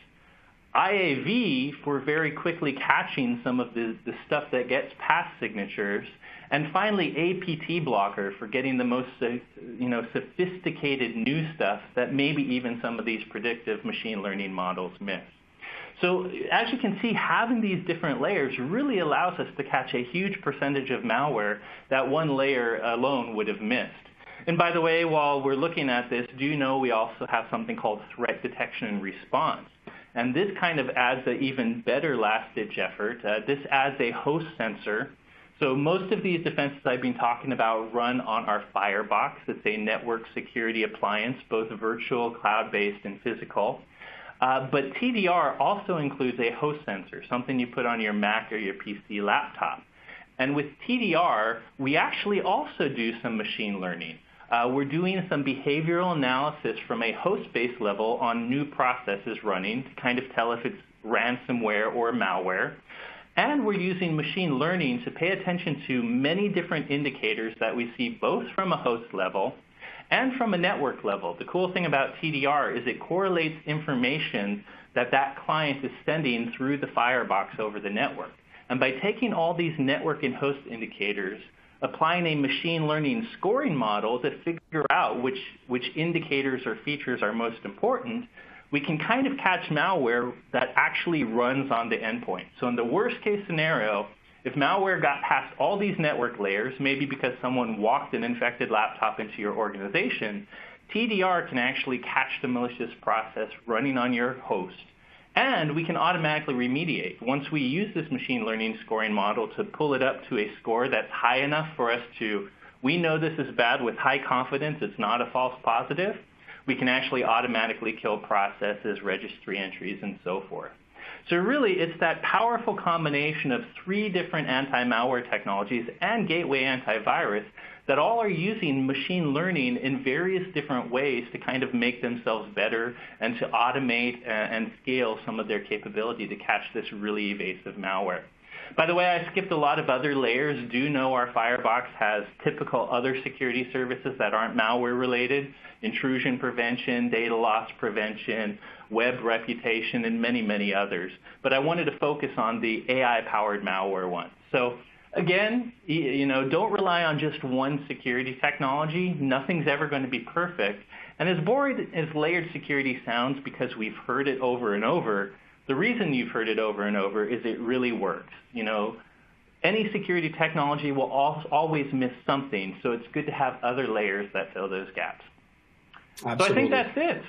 IAV for very quickly catching some of the stuff that gets past signatures, and finally APT blocker for getting the most sophisticated new stuff that maybe even some of these predictive machine learning models miss. So as you can see, having these different layers really allows us to catch a huge percentage of malware that one layer alone would have missed. And by the way, while we're looking at this, do you know we also have something called threat detection and response? And this kind of adds an even better last-ditch effort. This adds a host sensor. So most of these defenses I've been talking about run on our Firebox. It's a network security appliance, both virtual, cloud-based, and physical. But TDR also includes a host sensor, something you put on your Mac or your PC laptop. And with TDR, we actually also do some machine learning. We're doing some behavioral analysis from a host-based level on new processes running to kind of tell if it's ransomware or malware. And we're using machine learning to pay attention to many different indicators that we see both from a host level and from a network level. The cool thing about TDR is it correlates information that that client is sending through the Firebox over the network. And by taking all these network and host indicators, applying a machine learning scoring model to figure out which indicators or features are most important, we can kind of catch malware that actually runs on the endpoint. So in the worst case scenario, if malware got past all these network layers, maybe because someone walked an infected laptop into your organization, TDR can actually catch the malicious process running on your host. And we can automatically remediate. Once we use this machine learning scoring model to pull it up to a score that's high enough for us to, we know this is bad with high confidence, it's not a false positive, we can actually automatically kill processes, registry entries, and so forth. So really, it's that powerful combination of 3 different anti-malware technologies and gateway antivirus that all are using machine learning in various different ways to kind of make themselves better and to automate and scale some of their capability to catch this really evasive malware. By the way, I skipped a lot of other layers. Do know our Firebox has typical other security services that aren't malware related, intrusion prevention, data loss prevention, web reputation, and many, many others. But I wanted to focus on the AI-powered malware one. So again, don't rely on just one security technology. Nothing's ever going to be perfect. And as boring as layered security sounds because we've heard it over and over, the reason you've heard it over and over is it really works. Any security technology will always miss something, so it's good to have other layers that fill those gaps. Absolutely. So I think that's it.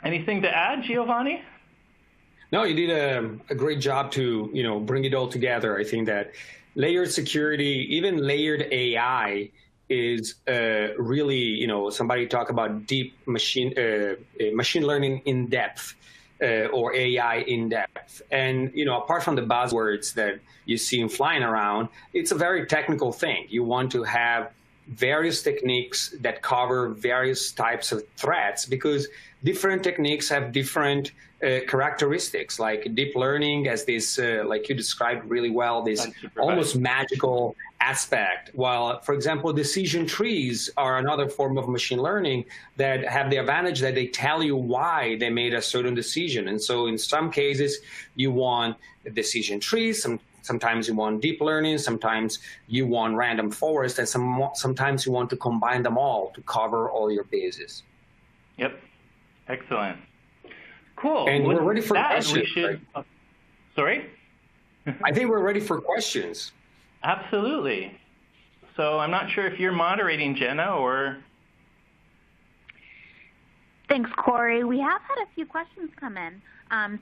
Anything to add, Giovanni? No, you did a great job to bring it all together. I think that layered security, even layered AI, is really somebody talk about deep machine learning in depth. Or AI in depth. And, apart from the buzzwords that you see flying around, it's a very technical thing. You want to have various techniques that cover various types of threats because different techniques have different characteristics, like deep learning as this, like you described really well, this almost magical aspect, while, for example, decision trees are another form of machine learning that have the advantage that they tell you why they made a certain decision. And so in some cases, you want decision trees, sometimes you want deep learning, sometimes you want random forest, and sometimes you want to combine them all to cover all your bases. Yep. Excellent. Cool. And we're ready for questions. Right? Sorry? I think we're ready for questions. Absolutely. So I'm not sure if you're moderating, Jenna, or... Thanks, Corey. We have had a few questions come in,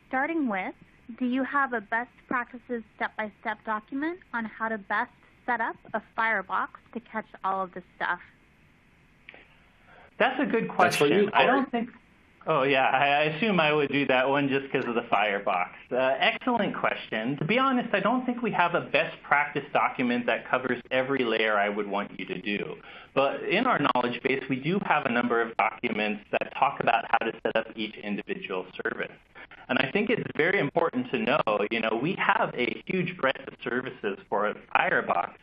starting with, do you have a best practices step-by-step document on how to best set up a Firebox to catch all of this stuff? That's a good question. That's for you, Corey. I don't think... Oh, yeah. I assume I would do that one just because of the Firebox. Excellent question. To be honest, I don't think we have a best practice document that covers every layer I would want you to do. But in our knowledge base, we do have a number of documents that talk about how to set up each individual service. And I think it's very important to know, we have a huge breadth of services for a Firebox.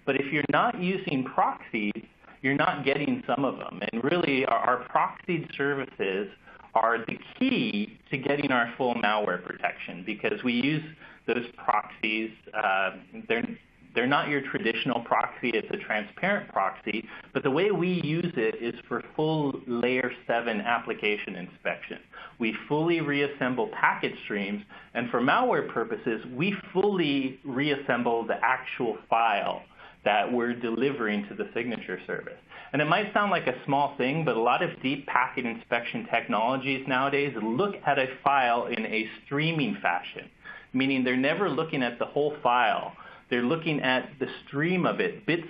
But if you're not using proxies, you're not getting some of them. And really, our proxied services are the key to getting our full malware protection because we use those proxies. They're not your traditional proxy. It's a transparent proxy. But the way we use it is for full layer 7 application inspection. We fully reassemble packet streams. And for malware purposes, we fully reassemble the actual file that we're delivering to the signature service. And it might sound like a small thing, but a lot of deep packet inspection technologies nowadays look at a file in a streaming fashion, meaning they're never looking at the whole file. They're looking at the stream of it, bits,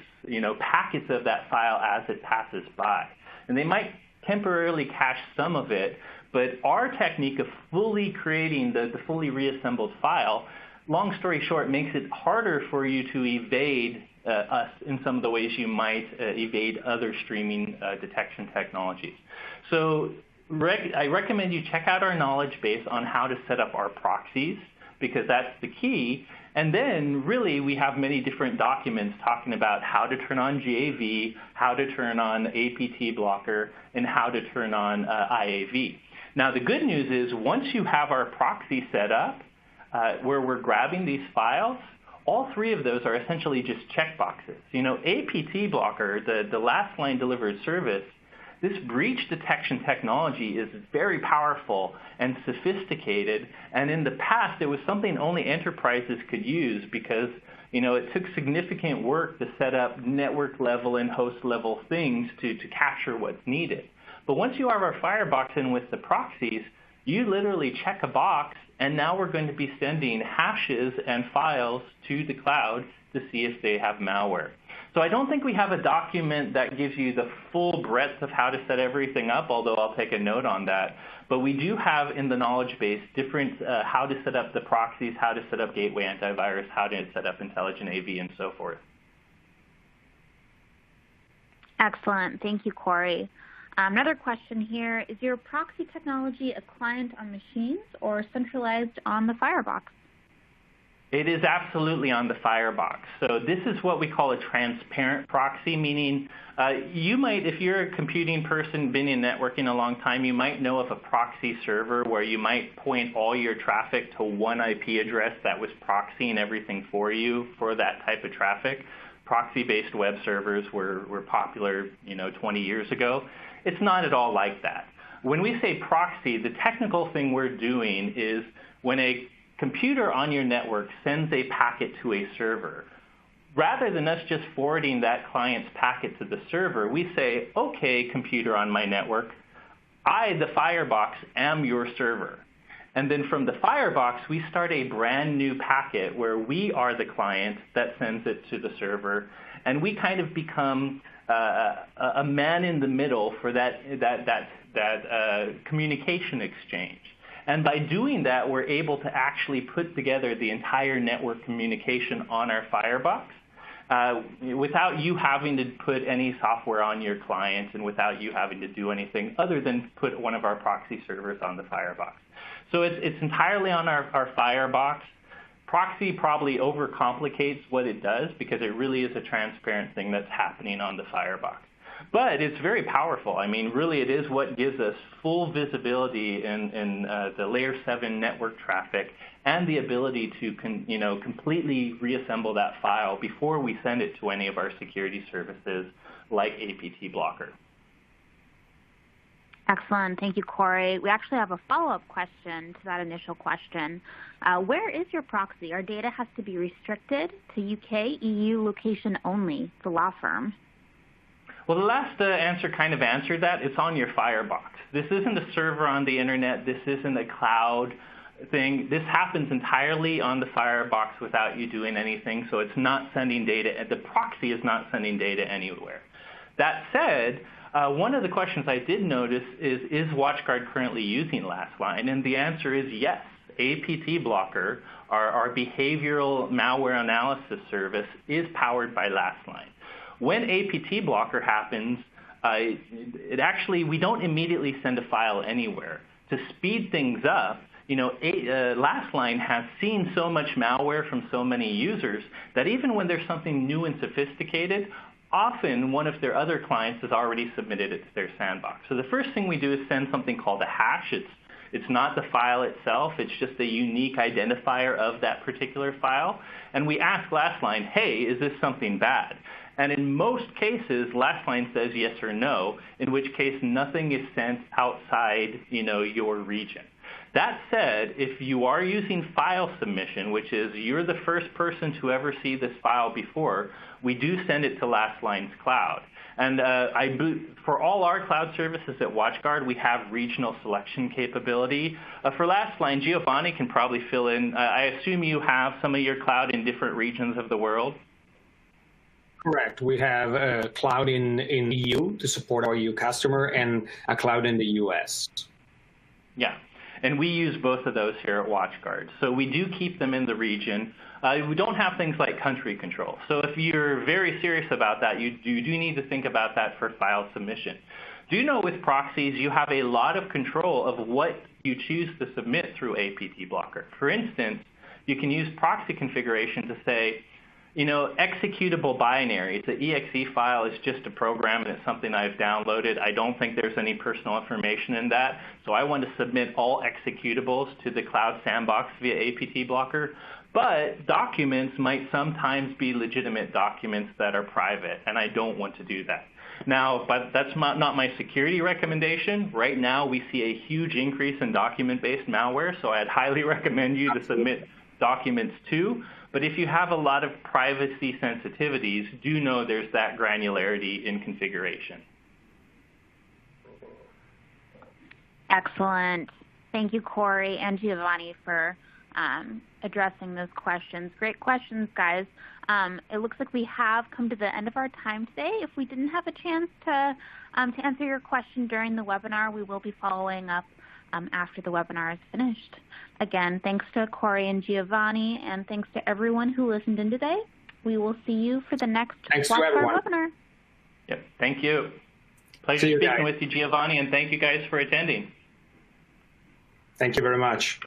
packets of that file as it passes by. And they might temporarily cache some of it, but our technique of fully creating the fully reassembled file, long story short, makes it harder for you to evade us in some of the ways you might evade other streaming detection technologies. So I recommend you check out our knowledge base on how to set up our proxies, because that's the key. And then really we have many different documents talking about how to turn on GAV, how to turn on APT blocker, and how to turn on IAV. Now the good news is once you have our proxy set up where we're grabbing these files, all three of those are essentially just checkboxes. APT blocker, the last line delivered service, this breach detection technology is very powerful and sophisticated, and in the past it was something only enterprises could use because it took significant work to set up network level and host level things to capture what's needed. But once you have our firebox in with the proxies, you literally check a box, and now we're going to be sending hashes and files to the cloud to see if they have malware. So I don't think we have a document that gives you the full breadth of how to set everything up, although I'll take a note on that. But we do have in the knowledge base different how to set up the proxies, how to set up gateway antivirus, how to set up intelligent AV, and so forth. Excellent. Thank you, Corey. Another question here, is your proxy technology a client on machines or centralized on the firebox? It is absolutely on the firebox. So this is what we call a transparent proxy, meaning you might, if you're a computing person, been in networking a long time, you might know of a proxy server where you might point all your traffic to one IP address that was proxying everything for you for that type of traffic. Proxy-based web servers were popular, 20 years ago. It's not at all like that. When we say proxy, the technical thing we're doing is when a computer on your network sends a packet to a server, rather than us just forwarding that client's packet to the server, we say, okay, computer on my network, I, the firebox, am your server. And then from the firebox, we start a brand new packet where we are the client that sends it to the server, and we kind of become a man in the middle for that communication exchange. And by doing that, we're able to actually put together the entire network communication on our firebox without you having to put any software on your client and without you having to do anything other than put one of our proxy servers on the firebox. So it's entirely on our firebox. Proxy probably overcomplicates what it does because it really is a transparent thing that's happening on the firebox. But it's very powerful. I mean, really it is what gives us full visibility in the layer 7 network traffic and the ability to completely reassemble that file before we send it to any of our security services like APT blocker. Excellent. Thank you, Corey. We actually have a follow-up question to that initial question. Where is your proxy? Our data has to be restricted to UK, EU location only, the law firm. Well, the last answer kind of answered that. It's on your firebox. This isn't a server on the internet. This isn't a cloud thing. This happens entirely on the firebox without you doing anything, so it's not sending data. The proxy is not sending data anywhere. That said, one of the questions I did notice is WatchGuard currently using Lastline? And the answer is yes. APT blocker, our behavioral malware analysis service, is powered by Lastline. When APT blocker happens, we don't immediately send a file anywhere. To speed things up, Lastline has seen so much malware from so many users that even when there's something new and sophisticated, often one of their other clients has already submitted it to their sandbox. So the first thing we do is send something called a hash. It's not the file itself. It's just a unique identifier of that particular file. And we ask Lastline, hey, is this something bad? And in most cases, Lastline says yes or no, in which case nothing is sent outside your region. That said, if you are using file submission, which is you're the first person to ever see this file before, we do send it to Lastline's cloud. And for all our cloud services at WatchGuard, we have regional selection capability. For Lastline, Giovanni can probably fill in. I assume you have some of your cloud in different regions of the world? Correct. We have a cloud in EU to support our EU customer and a cloud in the US. Yeah. And we use both of those here at WatchGuard. So we do keep them in the region. We don't have things like country control. So if you're very serious about that, you do need to think about that for file submission. Do know with proxies, you have a lot of control of what you choose to submit through APT Blocker. For instance, you can use proxy configuration to say, executable binaries. The exe file is just a program, and it's something I've downloaded. I don't think there's any personal information in that, so I want to submit all executables to the cloud sandbox via APT Blocker. But documents might sometimes be legitimate documents that are private, and I don't want to do that. Now, but that's not my security recommendation. Right now, we see a huge increase in document-based malware, so I'd highly recommend you to submit documents too. But if you have a lot of privacy sensitivities, do know there's that granularity in configuration. Excellent. Thank you, Corey and Giovanni, for addressing those questions. Great questions, guys. It looks like we have come to the end of our time today. If we didn't have a chance to answer your question during the webinar, we will be following up after the webinar is finished. Again, thanks to Corey and Giovanni, and thanks to everyone who listened in today. We will see you for the next WatchGuard webinar. Yep, thank you. Pleasure speaking with you, Giovanni, and thank you guys for attending. Thank you very much.